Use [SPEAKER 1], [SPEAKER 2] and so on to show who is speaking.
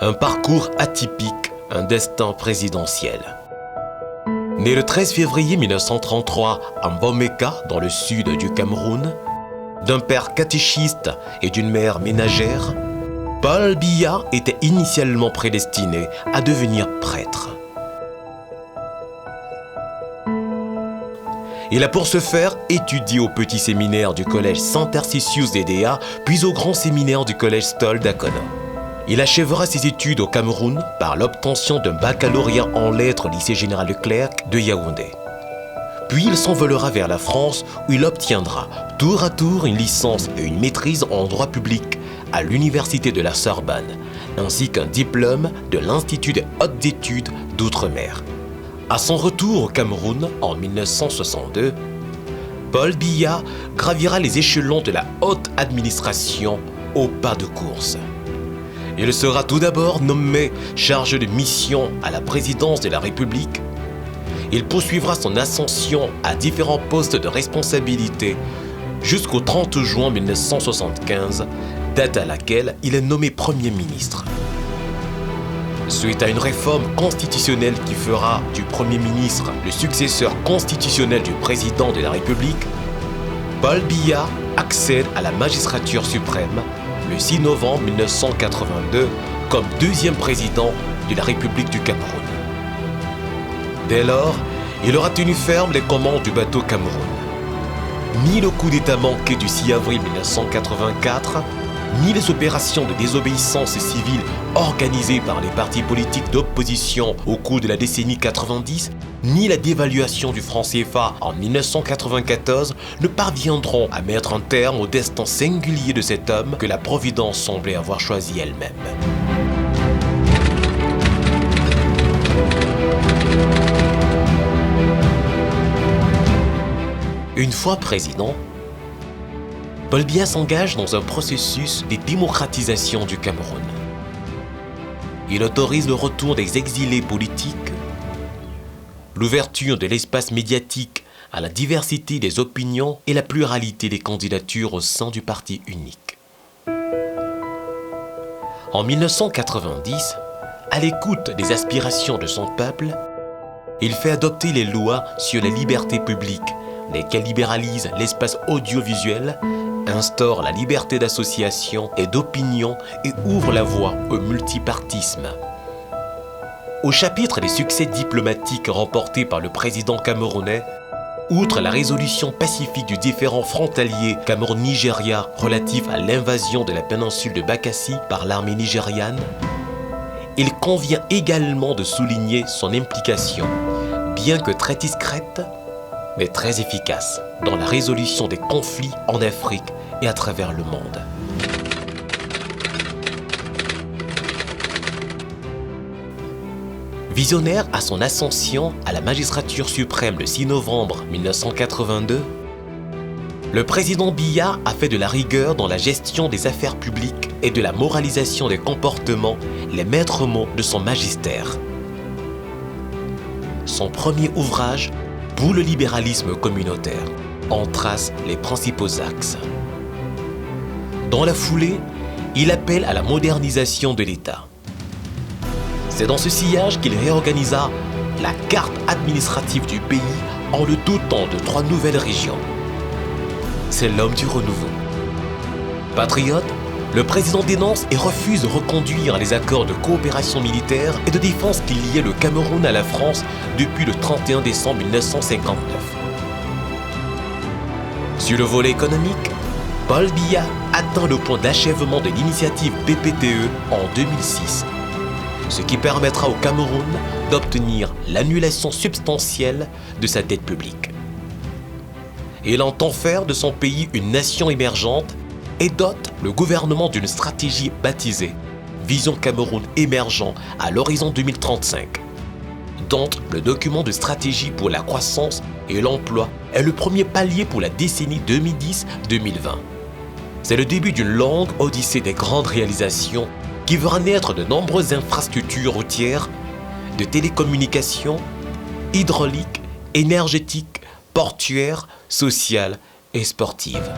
[SPEAKER 1] Un parcours atypique, un destin présidentiel. Né le 13 février 1933 à Mbomeka, dans le sud du Cameroun, d'un père catéchiste et d'une mère ménagère, Paul Biya était initialement prédestiné à devenir prêtre. Il a pour ce faire étudié au petit séminaire du collège Saint-Tarcisius d'Edea, puis au grand séminaire du collège Stoll d'Akona. Il achèvera ses études au Cameroun par l'obtention d'un baccalauréat en lettres au lycée général Leclerc de Yaoundé. Puis il s'envolera vers la France où il obtiendra tour à tour une licence et une maîtrise en droit public à l'université de la Sorbonne, ainsi qu'un diplôme de l'Institut des hautes études d'outre-mer. À son retour au Cameroun en 1962, Paul Biya gravira les échelons de la haute administration au pas de course. Il sera tout d'abord nommé chargé de mission à la présidence de la République. Il poursuivra son ascension à différents postes de responsabilité jusqu'au 30 juin 1975, date à laquelle il est nommé Premier ministre. Suite à une réforme constitutionnelle qui fera du Premier ministre le successeur constitutionnel du président de la République, Paul Biya accède à la magistrature suprême le 6 novembre 1982 comme deuxième président de la République du Cameroun. Dès lors, il aura tenu ferme les commandes du bateau Cameroun. Ni le coup d'État manqué du 6 avril 1984, ni les opérations de désobéissance civile organisées par les partis politiques d'opposition au cours de la décennie 90, ni la dévaluation du franc CFA en 1994 ne parviendront à mettre un terme au destin singulier de cet homme que la Providence semblait avoir choisi elle-même. Une fois président, Paul Biya s'engage dans un processus de démocratisation du Cameroun. Il autorise le retour des exilés politiques, l'ouverture de l'espace médiatique à la diversité des opinions et la pluralité des candidatures au sein du parti unique. En 1990, à l'écoute des aspirations de son peuple, il fait adopter les lois sur la liberté publique, lesquelles libéralisent l'espace audiovisuel, instaure la liberté d'association et d'opinion et ouvre la voie au multipartisme. Au chapitre des succès diplomatiques remportés par le président camerounais, outre la résolution pacifique du différend frontalier Cameroun-Nigeria relatif à l'invasion de la péninsule de Bakassi par l'armée nigériane, il convient également de souligner son implication, bien que très discrète, mais très efficace dans la résolution des conflits en Afrique et à travers le monde. Visionnaire à son ascension à la magistrature suprême le 6 novembre 1982, le président Biya a fait de la rigueur dans la gestion des affaires publiques et de la moralisation des comportements les maîtres mots de son magistère. Son premier ouvrage, Pour le libéralisme communautaire, en trace les principaux axes. Dans la foulée, il appelle à la modernisation de l'État. C'est dans ce sillage qu'il réorganisa la carte administrative du pays en le dotant de 3 nouvelles régions. C'est l'homme du renouveau. Patriote, le président dénonce et refuse de reconduire les accords de coopération militaire et de défense qui liaient le Cameroun à la France depuis le 31 décembre 1959. Sur le volet économique, Paul Biya atteint le point d'achèvement de l'initiative PPTE en 2006, ce qui permettra au Cameroun d'obtenir l'annulation substantielle de sa dette publique. Il entend faire de son pays une nation émergente et dote le gouvernement d'une stratégie baptisée Vision Cameroun émergent à l'horizon 2035, dont le document de stratégie pour la croissance et l'emploi est le premier palier pour la décennie 2010-2020. C'est le début d'une longue odyssée des grandes réalisations qui verra naître de nombreuses infrastructures routières, de télécommunications, hydrauliques, énergétiques, portuaires, sociales et sportives.